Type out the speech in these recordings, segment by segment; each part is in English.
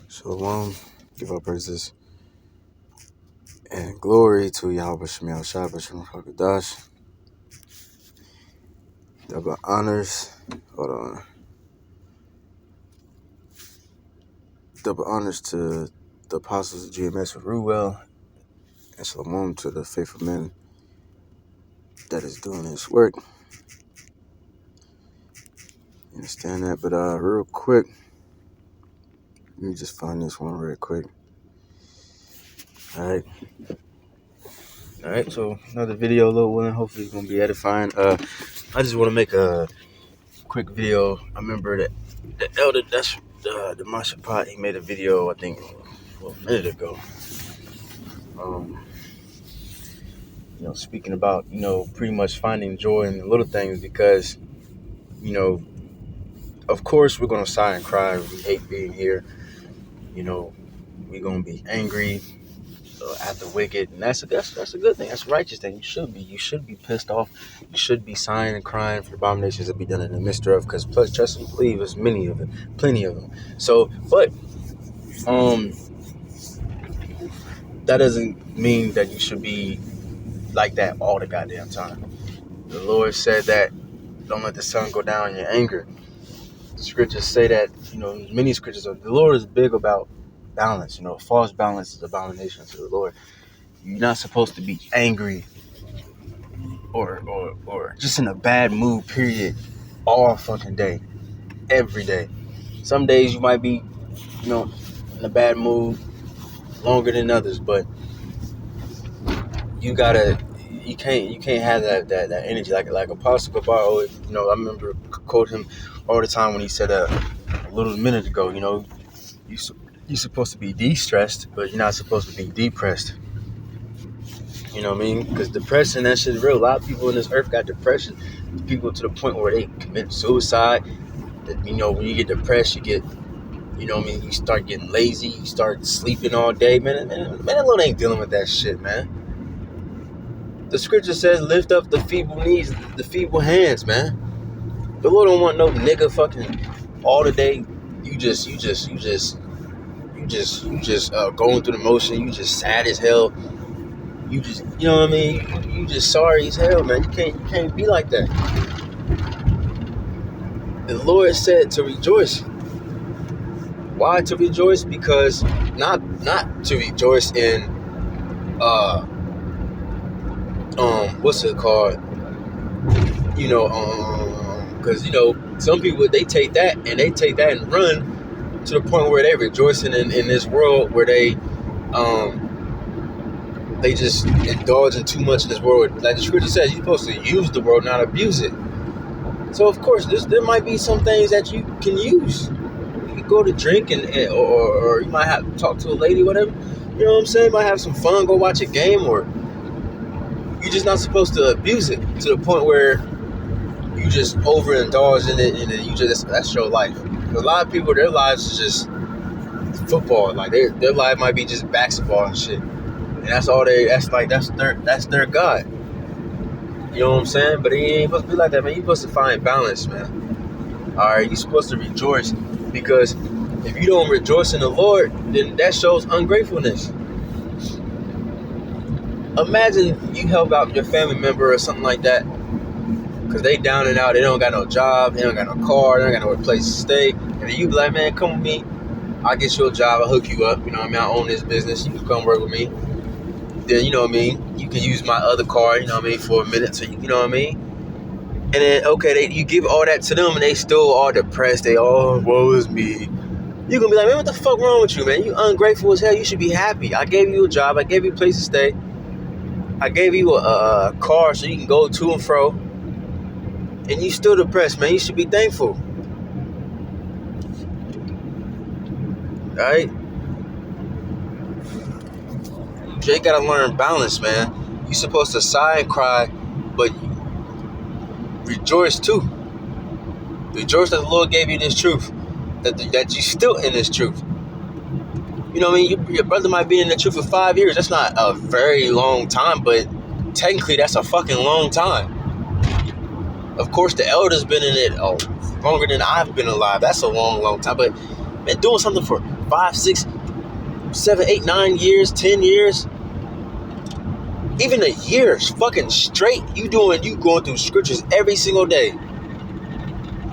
Shalom, give our praises and glory to Yahweh Shemiel Shai B'Shem HaKadosh. Double honors, double honors to the apostles of GMS of Ruel, and shalom to the faithful men that is doing this work. You understand that? But real quick, let me just find this one real quick. All right, so another video, little one. Hopefully it's gonna be edifying. I just want to make a quick video. I remember that the elder, that's the Mashapot, he made a video, I think, a minute ago. Speaking about, pretty much finding joy in the little things because, of course we're gonna sigh and cry. We hate being here. We're gonna be angry at the wicked, and that's a good thing. That's a righteous thing. You should be pissed off. You should be sighing and crying for abominations that be done in the midst of. Because plus, trust and believe, there's plenty of them. So, but that doesn't mean that you should be like that all the goddamn time. The Lord said that don't let the sun go down in your anger. The scriptures say that, many scriptures the Lord is big about balance. False balance is abomination to the Lord. You're not supposed to be angry or just in a bad mood, period, all fucking day, every day. Some days you might be, in a bad mood longer than others, but you can't have that energy like Apostle Gabar. I remember quote him all the time when he said a little minute ago, you're supposed to be de-stressed, but you're not supposed to be depressed. You know what I mean? Because depression, that shit is real. A lot of people in this earth got depression. People to the point where they commit suicide. When you get depressed, you get, you start getting lazy. You start sleeping all day. Man, the Lord ain't dealing with that shit, man. The scripture says, lift up the feeble knees, the feeble hands, man. The Lord don't want no nigga fucking all the day. You just going through the motion. You just sad as hell. You just, you just sorry as hell, man. You can't be like that. The Lord said to rejoice. Why to rejoice? Because not to rejoice in what's it called? Because some people they take that and run to the point where they're rejoicing in this world where they just indulge in too much in this world. Like the scripture says, you're supposed to use the world, not abuse it. So of course, there might be some things that you can use. You can go to drink or you might have to talk to a lady, whatever. You know what I'm saying? You might have some fun, go watch a game, or you're just not supposed to abuse it to the point where you just overindulge in it, and then that's your life. A lot of people, their lives is just football. Like their life might be just basketball and shit. And that's all that's their God. You know what I'm saying? But he ain't supposed to be like that, man. You're supposed to find balance, man. Alright, you're supposed to rejoice, because if you don't rejoice in the Lord, then that shows ungratefulness. Imagine you help out your family member or something like that, because they down and out, they don't got no job, they don't got no car, they don't got no place to stay, and then you be like, man, come with me, I'll get you a job, I'll hook you up, I own this business, you can come work with me. Then, you can use my other car, for a minute, so and then, okay, you give all that to them, and they still all depressed, woe is me. You're gonna be like, man, what the fuck wrong with you, man? You ungrateful as hell, you should be happy. I gave you a job, I gave you a place to stay, I gave you a car so you can go to and fro, and you still depressed, man. You should be thankful. Alright? You gotta learn balance, man. You're supposed to sigh and cry, but rejoice too. Rejoice that the Lord gave you this truth, that you're still in this truth. Your brother might be in the truth for 5 years. That's not a very long time, but technically that's a fucking long time. Of course, the elder's been in it longer than I've been alive. That's a long, long time. But man, doing something for 5, 6, 7, 8, 9 years, 10 years, even a year fucking straight, you going through scriptures every single day,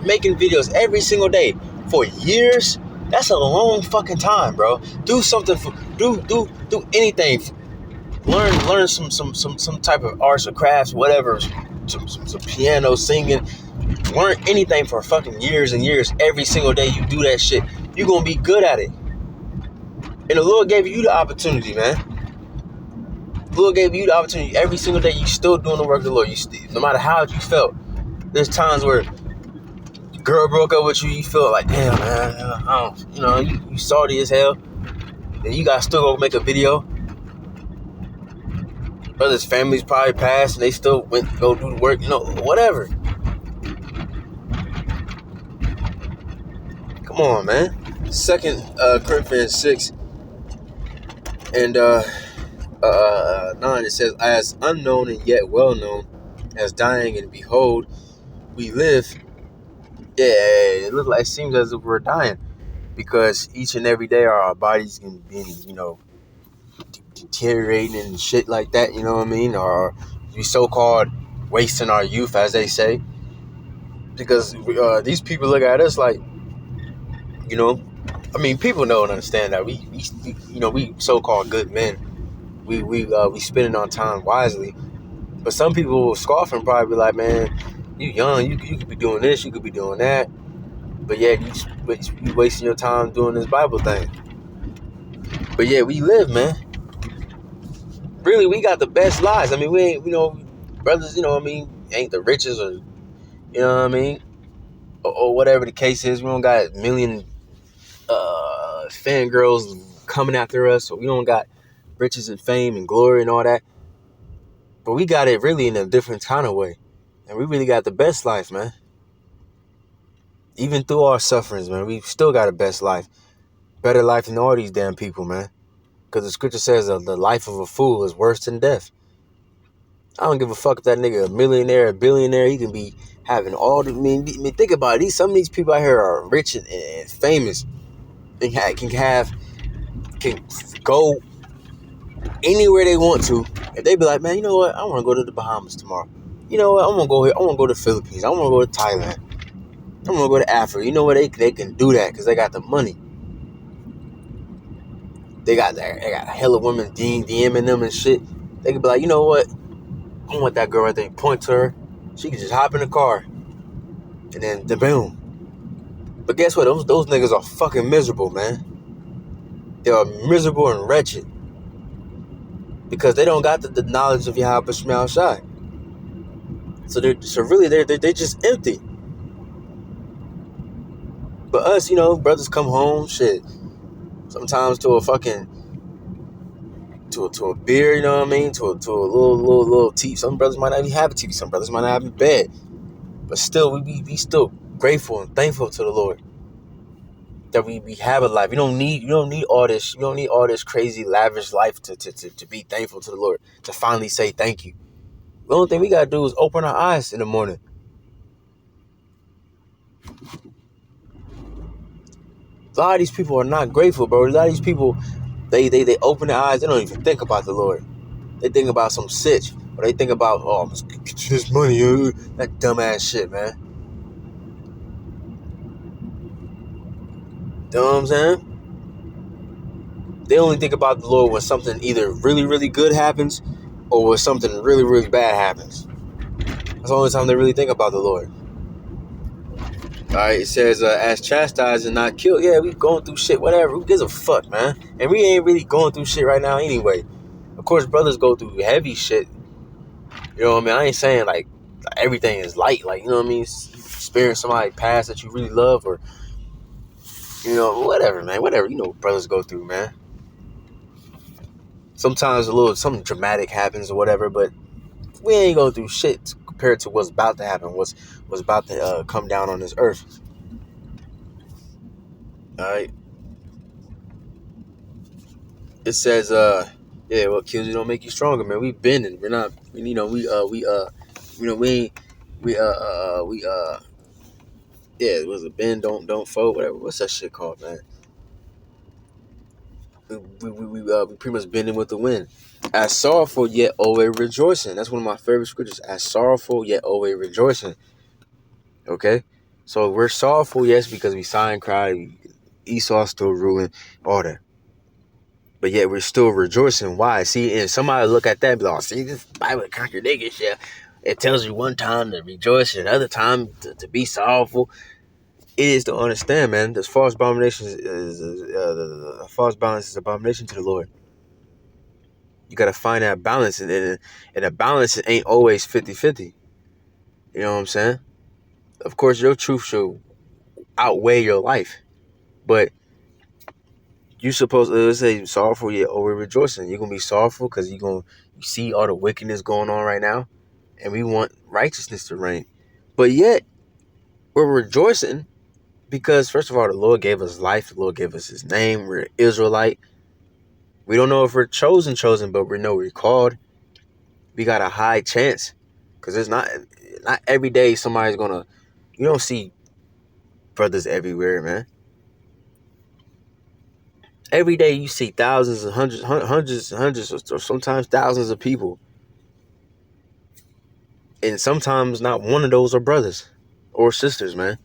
making videos every single day for years. That's a long fucking time, bro. Do something for do anything. Learn some type of arts or crafts, whatever. Some piano, singing. Learn anything for fucking years and years. Every single day you do that shit, you gonna be good at it. And the Lord gave you the opportunity, man. The Lord gave you the opportunity. Every single day you still doing the work of the Lord. No matter how you felt. There's times where the girl broke up with you. You feel like, damn, man. I don't, you salty as hell. Then you got still go make a video. Brothers' families probably passed and they still went to go do the work, whatever. Come on, man. 2 Corinthians 6 and 9, it says, as unknown and yet well known, as dying and behold, we live. Yeah, it seems as if we're dying, because each and every day our bodies can be, deteriorating and shit like that, you know what I mean? Or we so-called wasting our youth, as they say, because these people look at us like, people don't understand that we so-called good men. We spending our time wisely, but some people will scoff and probably be like, man, you young, you could be doing this, you could be doing that, but yeah, you wasting your time doing this Bible thing. But yeah, we live, man. Really, we got the best lives. I mean, we ain't, brothers, ain't the richest, or or whatever the case is. We don't got a million fangirls coming after us, so we don't got riches and fame and glory and all that. But we got it really in a different kind of way. And we really got the best life, man. Even through our sufferings, man, we still got a best life. Better life than all these damn people, man. Because the scripture says the life of a fool is worse than death. I don't give a fuck if that nigga a millionaire, a billionaire. He can be having all the... I mean, think about it. Some of these people out here are rich and famous. And can go anywhere they want to. If they be like, man, you know what? I want to go to the Bahamas tomorrow. You know what? I want to go here. I want to go to the Philippines. I want to go to Thailand. I want to go to Africa. You know what? They can do that because they got the money. They got a hella women DMing them and shit. They can be like, you know what? I want that girl right there. Point to her. She can just hop in the car. And then, boom. But guess what? Those niggas are fucking miserable, man. They are miserable and wretched. Because they don't got the knowledge of Yahweh Shema Shai. So they're just empty. But us, brothers come home, shit. Sometimes to a fucking, to a beer, you know what I mean? To a little TV. Some brothers might not even have a TV. Some brothers might not have a bed. But still, we be still grateful and thankful to the Lord that we have a life. You don't need all this. You don't need all this crazy lavish life to be thankful to the Lord, to finally say thank you. The only thing we gotta do is open our eyes in the morning. A lot of these people are not grateful, bro. A lot of these people, they open their eyes. They don't even think about the Lord. They think about some sitch, or they think about, I'm just get you this money. That dumbass shit, man. You know what I'm saying? They only think about the Lord when something either really, really good happens, or when something really, really bad happens. That's the only time they really think about the Lord. Alright, it says, as chastised and not killed. Yeah, we going through shit, whatever. Who gives a fuck, man? And we ain't really going through shit right now anyway. Of course, brothers go through heavy shit. You know what I mean? I ain't saying, like, everything is light. Like, you know what I mean? Experience somebody pass that you really love, or, whatever, man. Whatever, brothers go through, man. Sometimes something dramatic happens or whatever, but we ain't going through shit compared to what's about to happen, what's about to come down on this earth. All right. It says, what kills you don't make you stronger, man. We've been and we're not, was it bend, don't fold, whatever. What's that shit called, man? we pretty much bending with the wind. As sorrowful yet always rejoicing. That's one of my favorite scriptures. As sorrowful yet always rejoicing. Okay, so we're sorrowful, yes, because we sigh and cry. Esau's still ruling, all that. But yet we're still rejoicing. Why? See, and somebody look at that and be like, oh, see, this Bible contradicting shit. It tells you one time to rejoice and another time to be sorrowful. It is to understand, man. This false abomination the false balance is abomination to the Lord. You got to find that balance. And a balance ain't always 50-50. You know what I'm saying? Of course, your truth should outweigh your life. But you supposed to say sorrowful yet always rejoicing. You're going to be sorrowful because you see all the wickedness going on right now. And we want righteousness to reign. But yet, we're rejoicing because, first of all, the Lord gave us life. The Lord gave us his name. We're Israelite. We don't know if we're chosen, but we know we're called. We got a high chance because it's not every day somebody's going to, you don't see brothers everywhere, man. Every day you see thousands and hundreds, or sometimes thousands of people. And sometimes not one of those are brothers or sisters, man.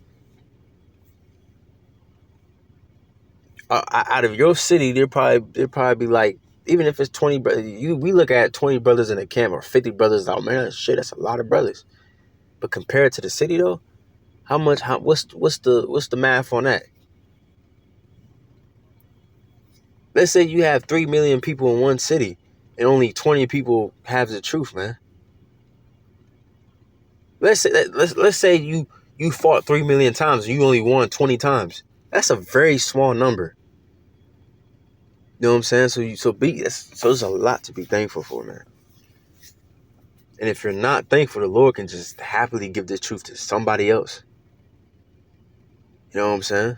Out of your city, there probably be like, even if it's 20 brothers, we look at 20 brothers in a camp or 50 brothers. Oh man, shit, that's a lot of brothers. But compared to the city, though, what's the math on that? Let's say you have 3 million people in one city, and only 20 people have the truth, man. Let's say you fought 3 million times and you only won 20 times. That's a very small number. You know what I'm saying? So there's a lot to be thankful for, man. And if you're not thankful, the Lord can just happily give this truth to somebody else. You know what I'm saying?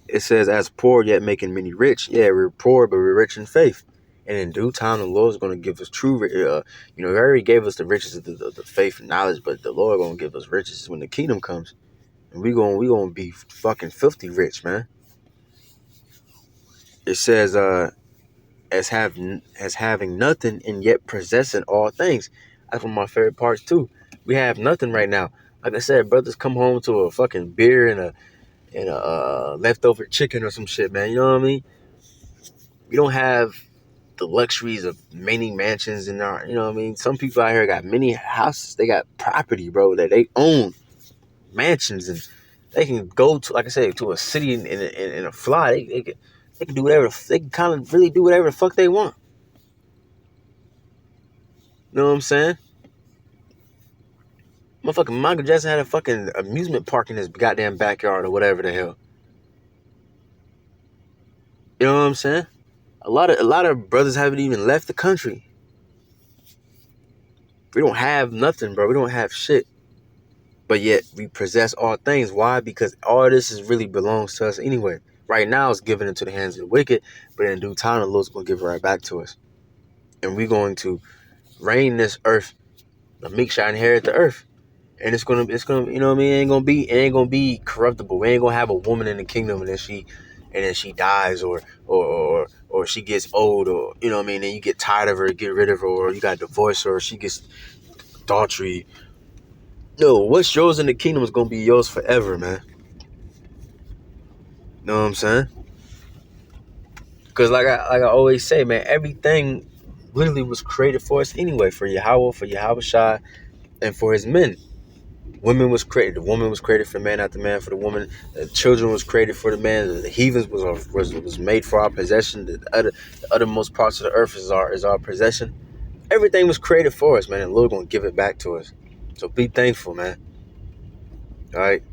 It says, as poor yet making many rich. Yeah, we're poor, but we're rich in faith. And in due time, the Lord is going to give us true, he already gave us the riches of the faith and knowledge, but the Lord going to give us riches when the kingdom comes. And we gonna be fucking filthy rich, man. It says, as having nothing and yet possessing all things. That's one of my favorite parts too. We have nothing right now. Like I said, brothers come home to a fucking beer and a leftover chicken or some shit, man. You know what I mean? We don't have the luxuries of many mansions in our, you know what I mean? Some people out here got many houses. They got property, bro, that they own, mansions, and they can go to, like I said, to a city in a fly. They can do whatever. They can kind of really do whatever the fuck they want. You know what I'm saying? Motherfucking Michael Jackson had a fucking amusement park in his goddamn backyard or whatever the hell. You know what I'm saying? A lot of brothers haven't even left the country. We don't have nothing, bro. We don't have shit. But yet we possess all things. Why? Because all this really belongs to us anyway. Right now it's given into the hands of the wicked, but in due time the Lord's going to give it right back to us. And we're going to reign this earth. The meek shall inherit the earth. And it's gonna, you know what I mean? It ain't gonna be corruptible. We ain't gonna have a woman in the kingdom and then she dies or she gets old, or you know what I mean, then you get tired of her, get rid of her, or you got divorced her, or she gets adultery. No, what's yours in the kingdom is gonna be yours forever, man. Know what I'm saying? Because like I always say, man, everything literally was created for us anyway, for Yahweh, for Yahushua, and for his men. Women was created. The woman was created for the man, not the man for the woman. The children was created for the man. The heathens was made for our possession. The uttermost parts of the earth is our possession. Everything was created for us, man. And the Lord gonna give it back to us. So be thankful, man. All right.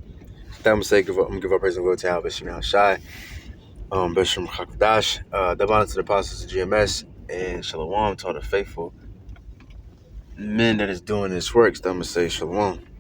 I'm gonna give up praise and glory to Al Bishop now Shai, Bishop Hakdash, Daban to the apostles of GMS, and Shalom to all the faithful men that is doing this work. So I'm gonna say Shalom.